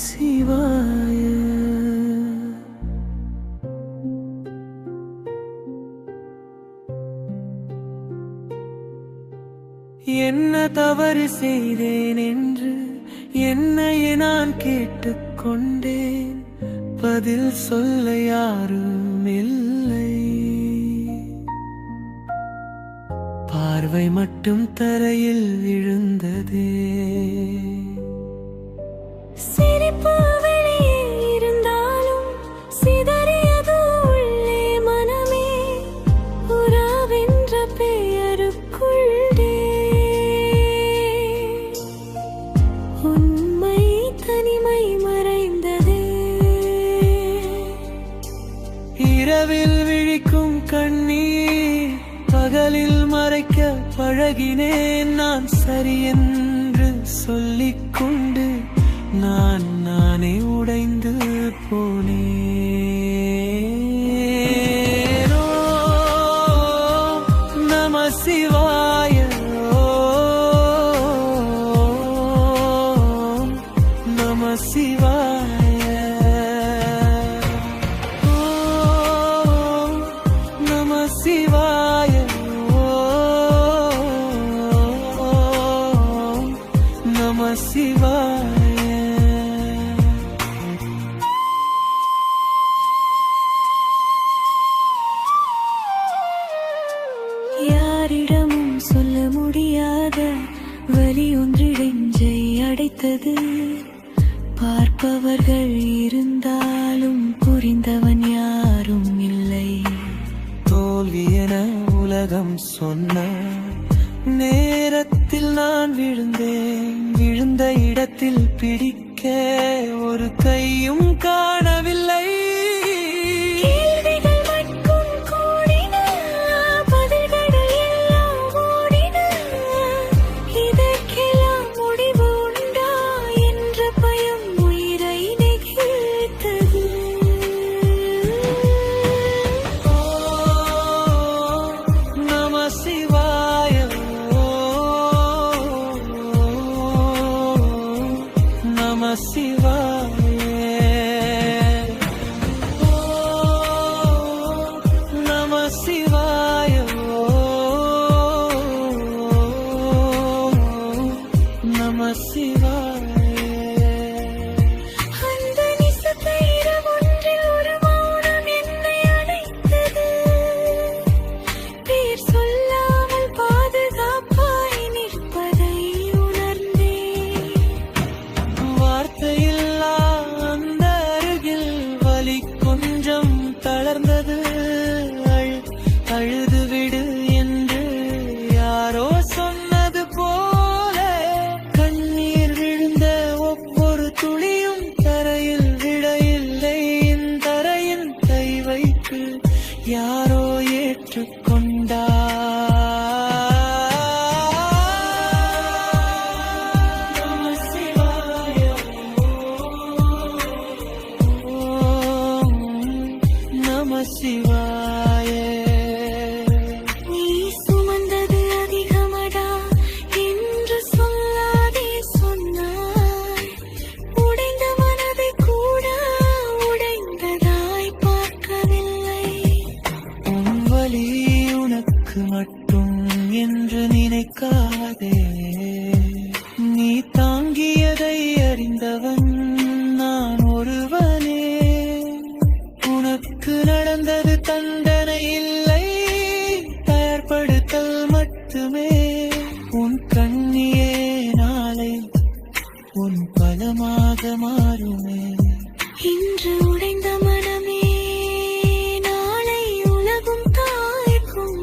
சிவாய. என்ன தவறு செய்தேன் என்று என்னையே நான் கேட்டுக்கொண்டேன். பதில் சொல்ல யாரும் இல்லை. பார்வை மட்டும் தரையில் விழுந்ததே. சிரிப்பு வெளியே இருந்தாலும் சிதறியது உள்ளே மனமே. உறவென்ற பெயருக்குள்ளே உண்மை தனிமை மறைந்ததே. இரவில் விழிக்கும் கண்ணீர் பகலில் மறைக்க பழகினேன். நான் சரி என்று சொல்லிக்கொண்டு நானே உடைந்து போனேன். நம சிவாய. நம சிவாய. நம சிவாய. நம சிவாய. யாரிடமும் சொல்ல முடியாத வலி ஒன்று நெஞ்சை அடைத்தது. பார்ப்பவர்கள் இருந்தாலும் புரிந்தவன் யாரும் இல்லை. தோல்வி என உலகம் சொன்ன நேரத்தில் நான் விழுந்தேன். விழுந்த இடத்தில் பிடிக்க ஒரு கையும் காணவில்லை. கேள்விகள் மட்டும் கூடின, பதில்கள் எல்லாம் ஓடின. இதற்கெல்லாம் முடிவு உண்டா என்ற பயம் உயிரை நெகிழ்த்தது. நம சிவாய. நம சிவாய. நம சிவாய. நம சிவாய. அந்த நிசத்த இரவொன்றில் ஒரு மௌனம் என்னை அழைத்தது. பேர் சொல்லாமல் பாதுகாப்பாய் நிற்பதை உணர்ந்தேன். வார்த்தையில்லா அந்த அருகில் வலி கொஞ்சம் தளர்ந்தது. அழுது விடு என்று யாரோ சொன்னது போல கண்ணீர் விழுந்த ஒவ்வொரு துளியும் தரையில் விடையில்லை. தரையின் கை வைத்து யாரோ ஏற்றுக்கொண்டார். நம சிவாய. நம சிவாய. நீ சுமந்தது அதிகமடா என்று சொல்லாதே சொன்னாய். உடைந்த மனதை கூட உடைந்ததாய் பார்க்கவில்லை. உன் வலி உனக்கு மட்டும் என்று நினைக்காதே. நீ தாங்கியதை அறிந்தவன் நான் ஒருவனே. உனக்கு நடந்தது தண்டனை இல்லை, தயார்படுத்தல் மட்டுமே. உன் கண்ணியே நாளை உன் பலமாக மாறுமே. இன்று உடைந்த மனமே நாளை உலகும் தாய்க்கும்.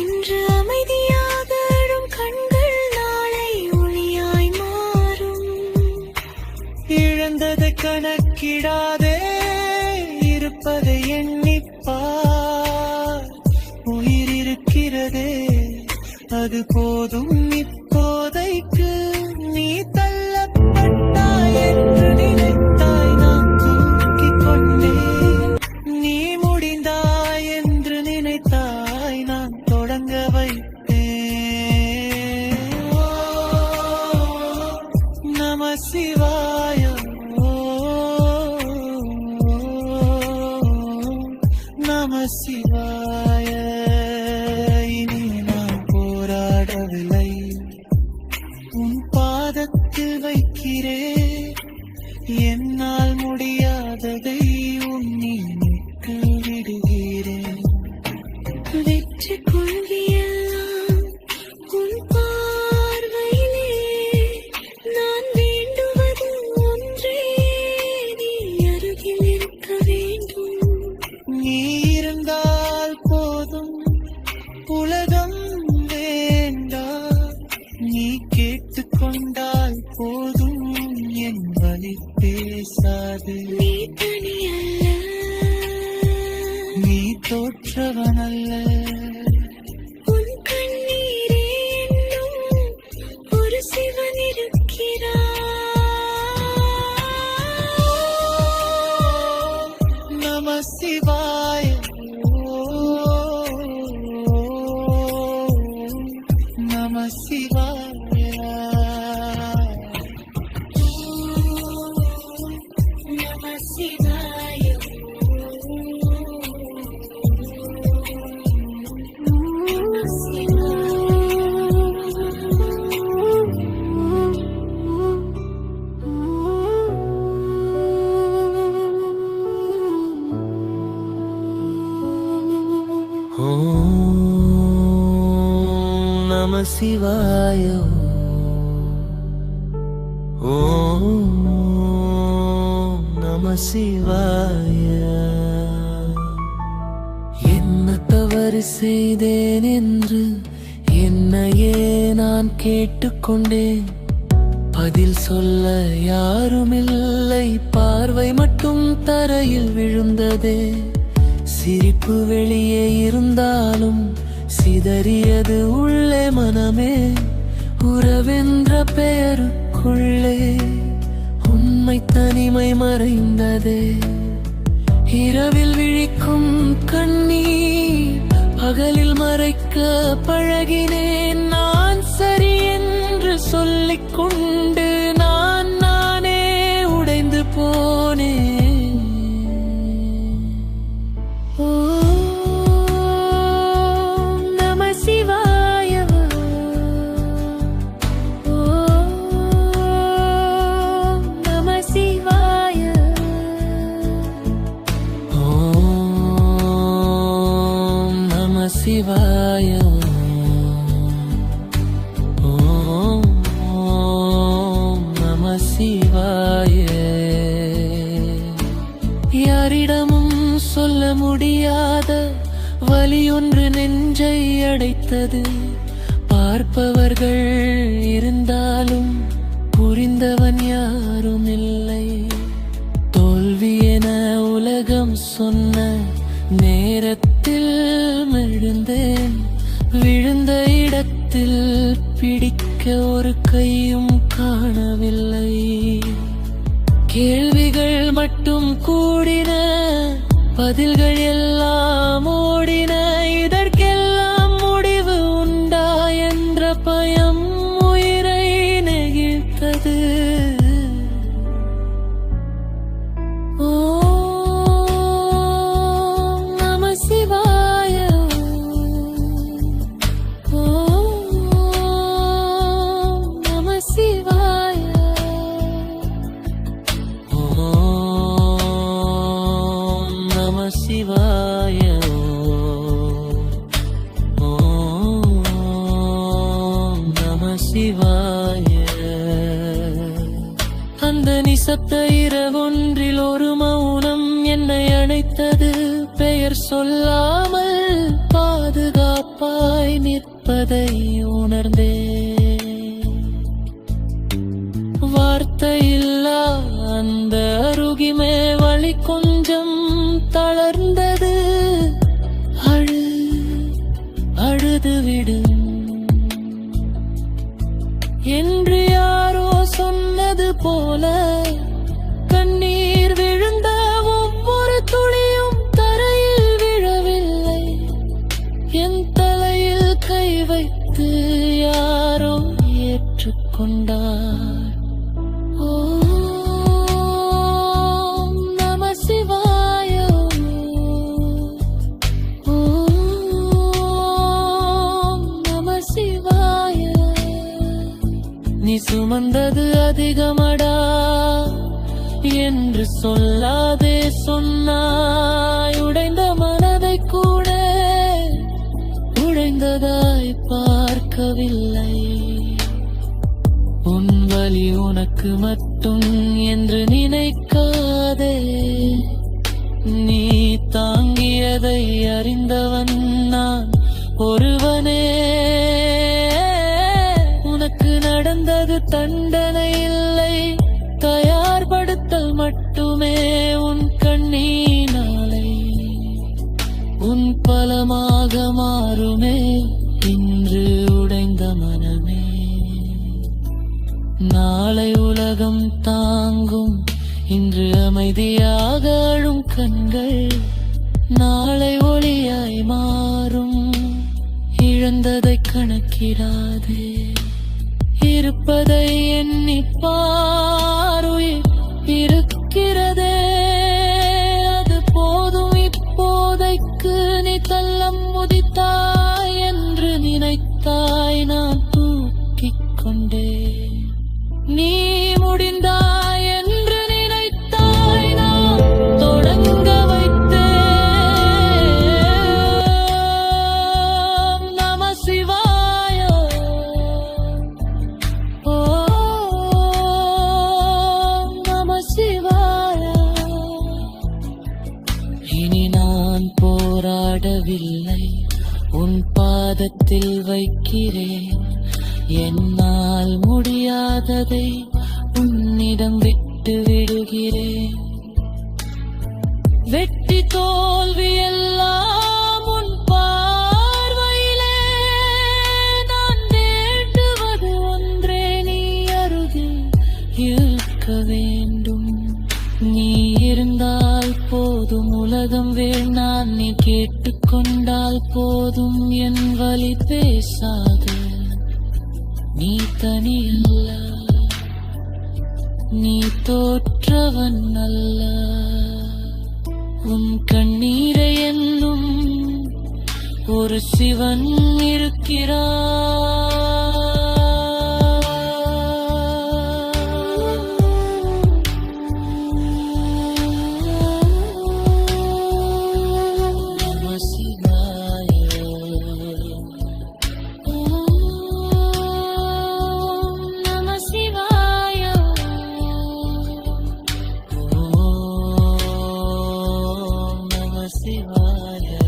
இன்று அமைதியாக அழும் கண்கள் நாளை ஒளியாய் மாறும். இழந்ததை கணக்கிடாதே, இருப்பதை எண்ணிப்பார். உயிர் இருக்கிறதே அது போதும் இப்போதைக்கு. நீ தள்ளப்பட்டாய் என்று நினைத்தாய், நான் தூக்கிக் கொண்டேன். நீ முடிந்தாய் என்று நினைத்தாய், நான் தொடங்க வைத்தேன். நம சிவாய. பாதத்தில் வைக்கிறேன். என்னால் முடியாததை உன்னிக்கு விடுகிறேன். வெற்றி கொள்கையெல்லாம் உன் பார்வையிலே. நான் வேண்டுவது ஒன்றே, நீ அருகில் இருக்க வேண்டும். நீ இருந்தால் போதும், உலகம் வேண்டாம். நீ கேட்டுக்கொண்டால் போதும், என் வழி பேசாது. நீ தனியல்ல, நீ தோற்றவனல்ல. உன் கண்ணீரே என்னும் ஒரு சிவன் இருக்கிறார். நம சிவாய, நம சிவாய. நம சிவாய. நம நம சிவாய. ஓம் நம சிவாய. என்ன தவறு செய்தேன் என்று என்னையே நான் கேட்டுக்கொண்டேன். பதில் சொல்ல யாருமில்லை, பார்வை மட்டும் தரையில் விழுந்ததே. சிரிப்பு வெளியே இருந்தாலும் சிதறியது உள்ளே மனமே. உறவென்ற பெயருக்குள்ளே உண்மை தனிமை மறைந்ததே. இரவில் விழிக்கும் கண்ணீர் பகலில் மறைக்க பழகினேன். நான் சரி என்று சொல்லிக் கொண்டு நானே உடைந்து போனேன். சிவாய. ஓம் நம சிவாய. யாரிடமும் சொல்ல முடியாத வலி ஒன்று நெஞ்சை அடைத்தது. பார்ப்பவர்கள் இருந்தாலும் புரிந்தவன் யாரும் இல்லை. தோல்வி என உலகம் சொன்ன நேரத்தில் விழுந்தேன். விழுந்த இடத்தில் பிடிக்க ஒரு கையும் காணவில்லை. கேள்விகள் மட்டும் கூடின, பதில்கள் எல்லாம் ஓடின. இதற்கெல்லாம் முடிவு உண்டா என்ற பயம் உயிரை நெகிழ்த்தது. சிவாய. ஓம் நம சிவாய. அந்த நிசப்த இரவொன்றில் ஒரு மௌனம் என்னை அணைத்தது. பெயர் சொல்லாமல் பாதுகாப்பாய் நிற்பதை உணர்ந்தேன். வார்த்தையில்லா அந்த அருகிமே வழி கொஞ்சம் தளர்ந்தது. அழுது விடு என்று யாரோ சொன்னது போல கண்ணீர் விழுந்த ஒவ்வொரு துளியும் தரையில் விழவில்லை. என் தலையில் கை வைத்து யாரோ ஏற்றுக்கொண்டார். சுமந்தது அதிகமடா என்று சொல்லாதே சொன்னாய். உடைந்த மனதை கூட உடைந்ததாய் பார்க்கவில்லை. உன் வலி உனக்கு மட்டும் என்று நினைக்காதே. நீ தாங்கியதை அறிந்தவன் நான் ஒருவனே. உனக்கு நடந்தது தண்டனை இல்லை, தயார்படுத்தல் மட்டுமே. உன் கண்ணீனாலை உன் பலமாக மாறுமே இன்று உடைந்த மனமே. நாளை உலகம் தாங்கும் இன்று அமைதியாக அழும் கண்கள் நாளை ஒளியாய் மாறும். இழந்ததை கணக்கிடாதே, இருப்பதை எண்ணி பாருயிர் இருக்கிறதே அது போதும். இப்போதைக்கு நீ தள்ளம் முதித்தாய் என்று நினைத்தாய், நான் தூக்கிக் கொண்டே. நீ முடிந்தாய் என்று நினைத்தாய், நான் தொடங்க வைத்தேன். நம சிவாய. ஓம் நம சிவாய. இனி நான் போராடவில்லை, உன் பாதத்தில் வைக்கிறேன். என்னால் முடியாததை உன்னிடம் விட்டு விடுகிறேன். வெற்றி தோல்வி எல்லாம் உன் பார்வையிலே. நான் வேண்டுவது ஒன்றே, நீ அருகில் இருக்க வேண்டும். நீ இருந்தால் போதும், உலகம் வேண்டாம். நீ கேட்டுக்கொண்டால் போதும், என் வழி பேசாது. நீ தனியல்ல, நீ தோற்றவன் அல்ல. உன் கண்ணீரை என்னும் ஒரு சிவன் இருக்கிறார். நம சிவாய. நம சிவாய. ஓம் நம சிவாய.